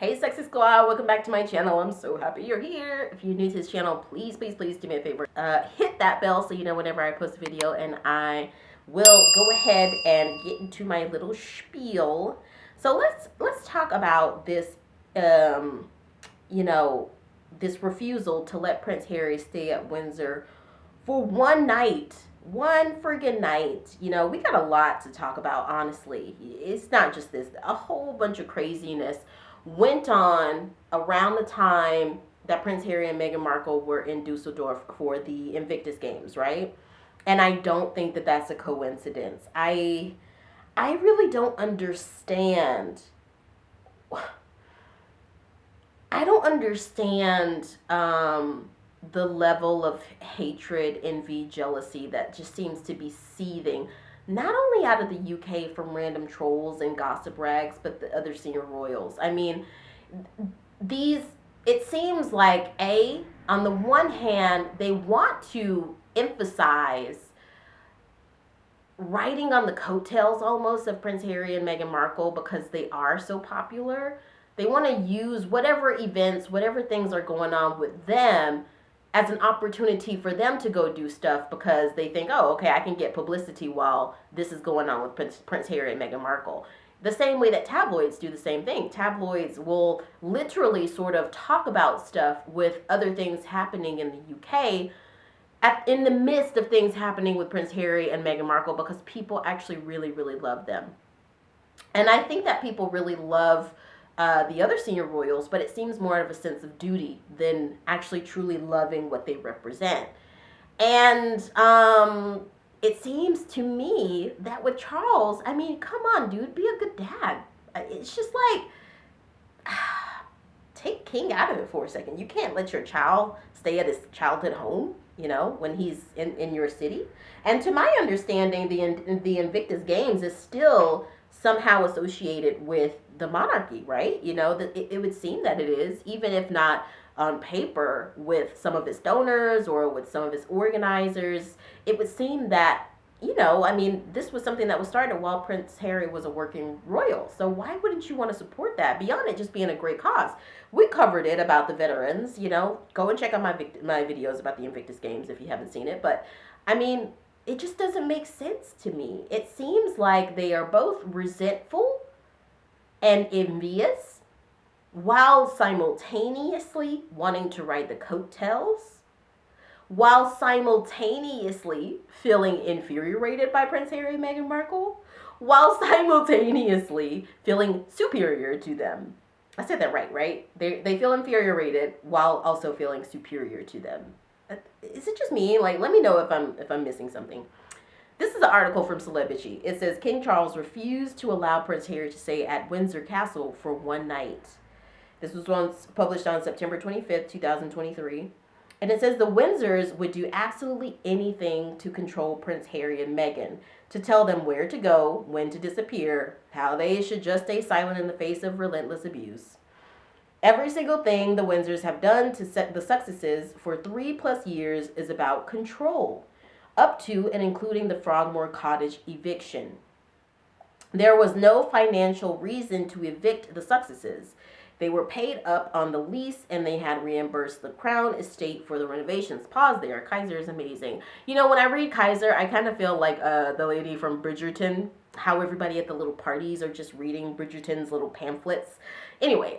Hey sexy squad, welcome back to my channel. I'm so happy you're here. If you're new to this channel, please do me a favor. Hit that bell so you know whenever I post a video, and I will go ahead and get into my little spiel. So let's talk about this this refusal to let Prince Harry stay at Windsor for one night. One friggin' night. We got a lot to talk about, honestly. It's not just this. A whole bunch of craziness went on around the time that Prince Harry and Meghan Markle were in Dusseldorf for the Invictus Games, right? And I don't think that that's a coincidence. I really don't understand. I don't understand the level of hatred, envy, jealousy that just seems to be seething, not only out of the UK from random trolls and gossip rags, but the other senior royals. I mean, it seems like, on the one hand, they want to emphasize riding on the coattails almost of Prince Harry and Meghan Markle because they are so popular. They want to use whatever events, whatever things are going on with them as an opportunity for them to go do stuff because they think, oh, okay, I can get publicity while this is going on with Prince Harry and Meghan Markle. The same way that tabloids do the same thing. Tabloids will literally sort of talk about stuff with other things happening in the UK in the midst of things happening with Prince Harry and Meghan Markle because people actually really, really love them. And I think that people really love the other senior royals, but it seems more of a sense of duty than actually truly loving what they represent. And it seems to me that with Charles, I mean, come on, dude, be a good dad. It's just like, take King out of it for a second. You can't let your child stay at his childhood home, when he's in your city. And to my understanding, the Invictus Games is still somehow associated with the monarchy, right? It would seem that it is, even if not on paper with some of his donors or with some of his organizers. It would seem that, this was something that was started while Prince Harry was a working royal. So why wouldn't you want to support that beyond it just being a great cause? We covered it about the veterans, go and check out my videos about the Invictus Games if you haven't seen it. But I mean, it just doesn't make sense to me. It seems like they are both resentful and envious while simultaneously wanting to ride the coattails, while simultaneously feeling infuriated by Prince Harry and Meghan Markle, while simultaneously feeling superior to them. I said that right? They feel infuriated while also feeling superior to them. Is it just me? Like, let me know if I'm missing something. This is an article from Celebrity. It says King Charles refused to allow Prince Harry to stay at Windsor Castle for one night. This was published on September 25th, 2023. And it says the Windsors would do absolutely anything to control Prince Harry and Meghan, to tell them where to go, when to disappear, how they should just stay silent in the face of relentless abuse. Every single thing the Windsors have done to set the Sussexes for 3+ years is about control, up to and including the Frogmore Cottage eviction. There was no financial reason to evict the Sussexes. They were paid up on the lease and they had reimbursed the Crown estate for the renovations. Pause there. Kaiser is amazing. When I read Kaiser, I kind of feel like the lady from Bridgerton, how everybody at the little parties are just reading Bridgerton's little pamphlets. Anyway,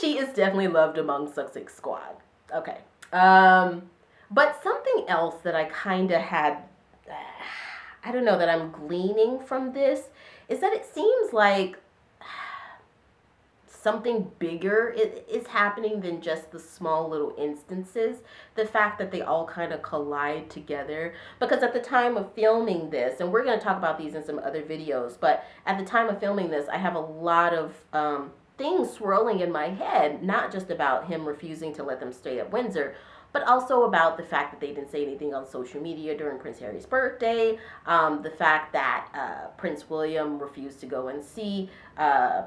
she is definitely loved among Sussex squad. Okay. But something else that I kind of had, I don't know, that I'm gleaning from this is that it seems like something bigger is happening than just the small little instances. The fact that they all kind of collide together. Because at the time of filming this, and we're going to talk about these in some other videos, but at the time of filming this, I have a lot of things swirling in my head, not just about him refusing to let them stay at Windsor, but also about the fact that they didn't say anything on social media during Prince Harry's birthday, the fact that Prince William refused to go and see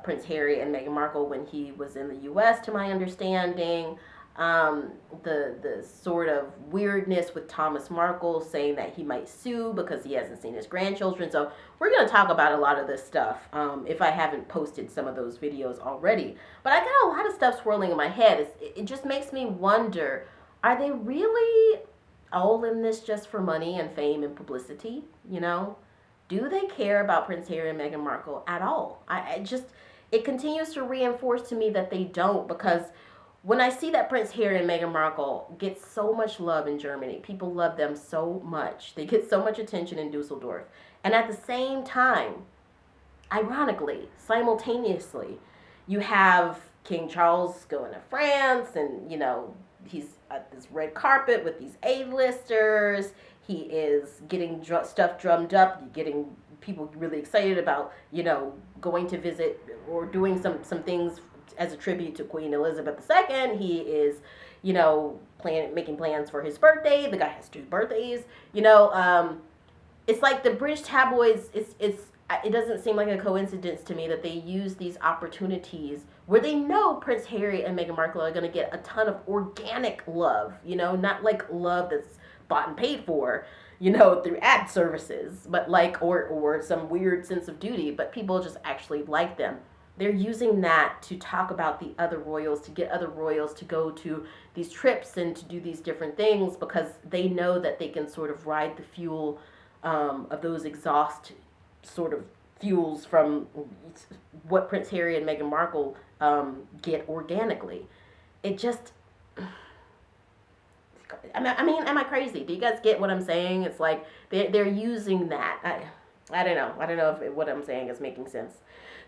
Prince Harry and Meghan Markle when he was in the U.S., to my understanding. the sort of weirdness with Thomas Markle saying that he might sue because he hasn't seen his grandchildren. So we're going to talk about a lot of this stuff if I haven't posted some of those videos already. But I got a lot of stuff swirling in my head. It just makes me wonder, are they really all in this just for money and fame and publicity? You know, do they care about Prince Harry and Meghan Markle at all? It continues to reinforce to me that they don't, because when I see that Prince Harry and Meghan Markle get so much love in Germany, people love them so much, they get so much attention in Dusseldorf, and at the same time, ironically, simultaneously, you have King Charles going to France, and you know, he's at this red carpet with these A-listers. He is getting stuff drummed up, getting people really excited about, you know, going to visit or doing some things as a tribute to Queen Elizabeth II. He is, you know, making plans for his birthday. The guy has 2 birthdays. You know, it's like the British tabloids. It doesn't seem like a coincidence to me that they use these opportunities where they know Prince Harry and Meghan Markle are going to get a ton of organic love. You know, not like love that's bought and paid for, you know, through ad services, but like or some weird sense of duty. But people just actually like them. They're using that to talk about the other royals, to get other royals to go to these trips and to do these different things, because they know that they can sort of ride the fuel of those exhaust sort of fuels from what Prince Harry and Meghan Markle get organically. It just, I mean, am I crazy? Do you guys get what I'm saying? It's like they're using that. I don't know. I don't know if what I'm saying is making sense.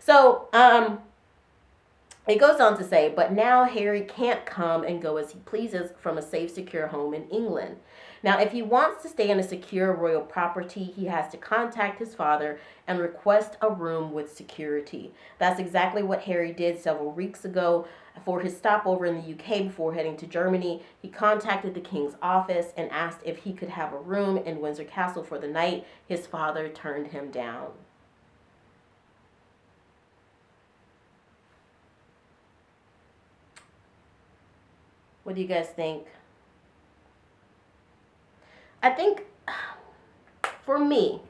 So, it goes on to say, but now Harry can't come and go as he pleases from a safe, secure home in England. Now, if he wants to stay in a secure royal property, he has to contact his father and request a room with security. That's exactly what Harry did several weeks ago. For his stopover in the UK before heading to Germany, he contacted the King's office and asked if he could have a room in Windsor Castle for the night. His father turned him down. What do you guys think? I think, for me,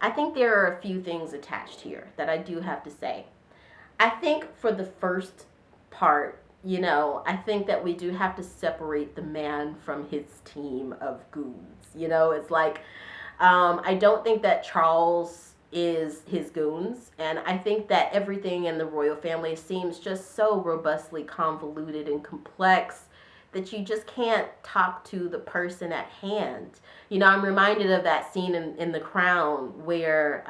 I think there are a few things attached here that I do have to say. I think for the first part, you know, I think that we do have to separate the man from his team of goons. You know, it's like, I don't think that Charles is his goons, and I think that everything in the royal family seems just so robustly convoluted and complex that you just can't talk to the person at hand. You know, I'm reminded of that scene in The Crown where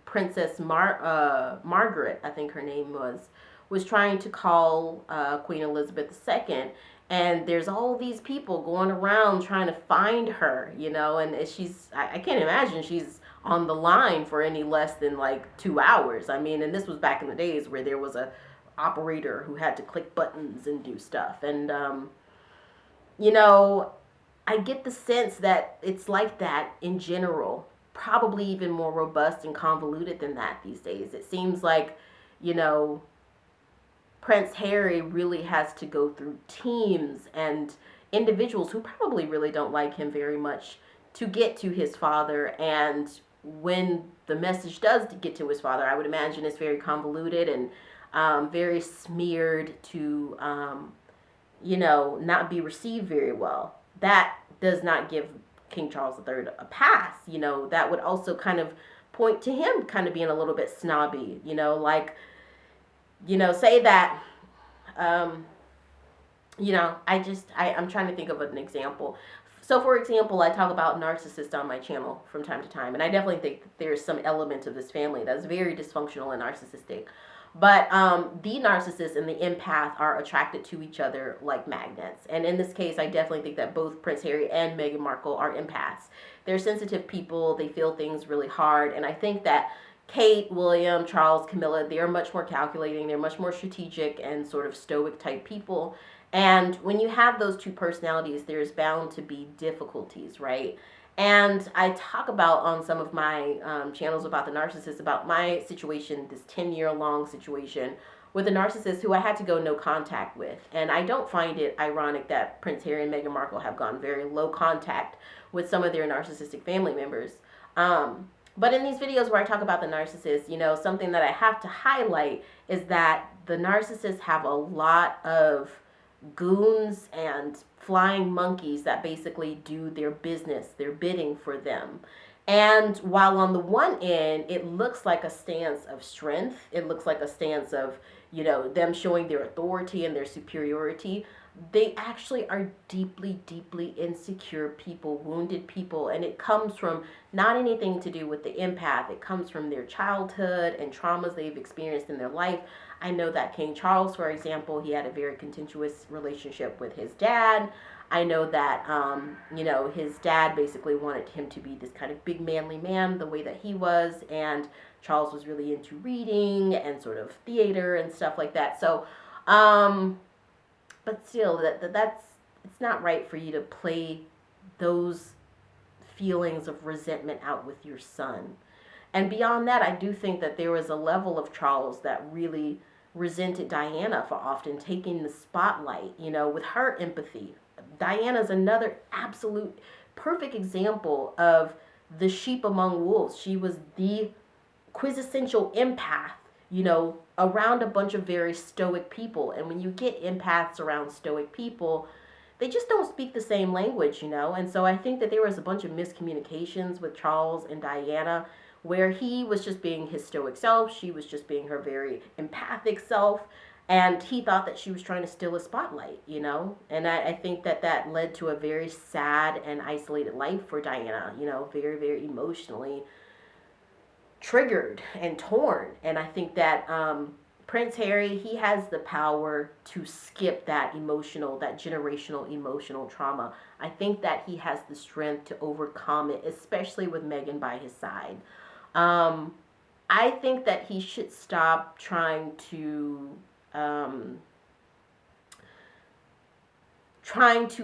Princess Margaret, I think her name was trying to call Queen Elizabeth II, and there's all these people going around trying to find her, you know, and I can't imagine she's on the line for any less than like 2 hours. I mean, and this was back in the days where there was a operator who had to click buttons and do stuff, and you know, I get the sense that it's like that in general, probably even more robust and convoluted than that these days. It seems like, you know, Prince Harry really has to go through teams and individuals who probably really don't like him very much to get to his father. And when the message does get to his father, I would imagine it's very convoluted and very smeared to you know, not be received very well. That does not give King Charles III a pass. You know, that would also kind of point to him kind of being a little bit snobby, you know, like, you know, say that, you know, I'm trying to think of an example. So, for example, I talk about narcissists on my channel from time to time, and I definitely think there's some element of this family that's very dysfunctional and narcissistic. But the narcissist and the empath are attracted to each other like magnets. And in this case, I definitely think that both Prince Harry and Meghan Markle are empaths. They're sensitive people. They feel things really hard. And I think that Kate, William, Charles, Camilla, they're much more calculating. They're much more strategic and sort of stoic type people. And when you have those two personalities, there's bound to be difficulties, right? And I talk about on some of my channels about the narcissist, about my situation, this 10-year-long situation with a narcissist who I had to go no contact with. And I don't find it ironic that Prince Harry and Meghan Markle have gone very low contact with some of their narcissistic family members. But in these videos where I talk about the narcissist, you know, something that I have to highlight is that the narcissists have a lot of goons and flying monkeys that basically do their business, their bidding for them. And while on the one end, it looks like a stance of strength, it looks like a stance of, you know, them showing their authority and their superiority, they actually are deeply, deeply insecure people, wounded people. And it comes from not anything to do with the empath. It comes from their childhood and traumas they've experienced in their life. I know that King Charles, for example, he had a very contentious relationship with his dad. I know that, you know, his dad basically wanted him to be this kind of big manly man the way that he was. And Charles was really into reading and sort of theater and stuff like that. So, but still, that's it's not right for you to play those feelings of resentment out with your son. And beyond that, I do think that there was a level of Charles that really resented Diana for often taking the spotlight, you know, with her empathy. Diana's another absolute perfect example of the sheep among wolves. She was the quintessential empath, you know, around a bunch of very stoic people. And when you get empaths around stoic people, they just don't speak the same language, you know. And so I think that there was a bunch of miscommunications with Charles and Diana, where he was just being his stoic self, she was just being her very empathic self, and he thought that she was trying to steal a spotlight, you know. And I think that that led to a very sad and isolated life for Diana, you know, very, very emotionally triggered and torn. And I think that Prince Harry, he has the power to skip that emotional, that generational emotional trauma. I think that he has the strength to overcome it, especially with Meghan by his side. I think that he should stop trying to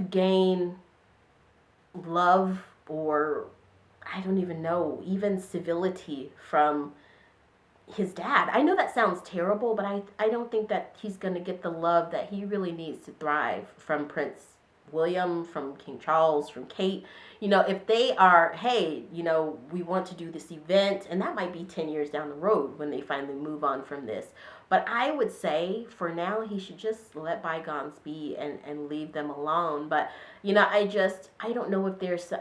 gain love, or I don't even know, even civility from his dad. I know that sounds terrible, but I don't think that he's going to get the love that he really needs to thrive from Prince William, from King Charles, from Kate. You know, if they are, hey, you know, we want to do this event, and that might be 10 years down the road when they finally move on from this. But I would say for now, he should just let bygones be and leave them alone. But, you know, I don't know if there's,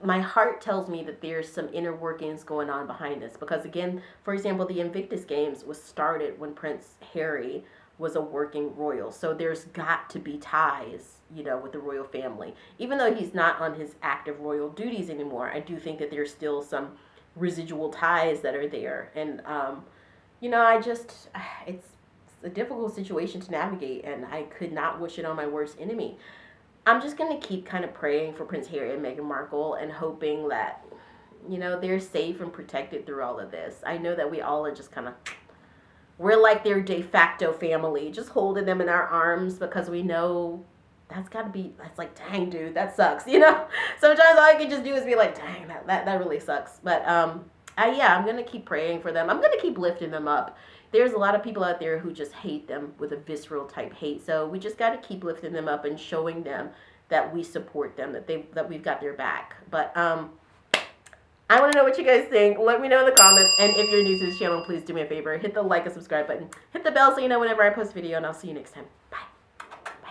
my heart tells me that there's some inner workings going on behind this. Because again, for example, the Invictus Games was started when Prince Harry was a working royal. So there's got to be ties, you know, with the royal family. Even though he's not on his active royal duties anymore, I do think that there's still some residual ties that are there. And, you know, it's a difficult situation to navigate, and I could not wish it on my worst enemy. I'm just going to keep kind of praying for Prince Harry and Meghan Markle and hoping that, you know, they're safe and protected through all of this. I know that we all are just kind of, we're like their de facto family, just holding them in our arms because we know that's like, dang, dude, that sucks, you know? Sometimes all I can just do is be like, dang, that really sucks. But, yeah, I'm going to keep praying for them. I'm going to keep lifting them up. There's a lot of people out there who just hate them with a visceral type hate. So we just got to keep lifting them up and showing them that we support them, that we've got their back. But I want to know what you guys think. Let me know in the comments. And if you're new to this channel, please do me a favor. Hit the like and subscribe button. Hit the bell so you know whenever I post a video, and I'll see you next time.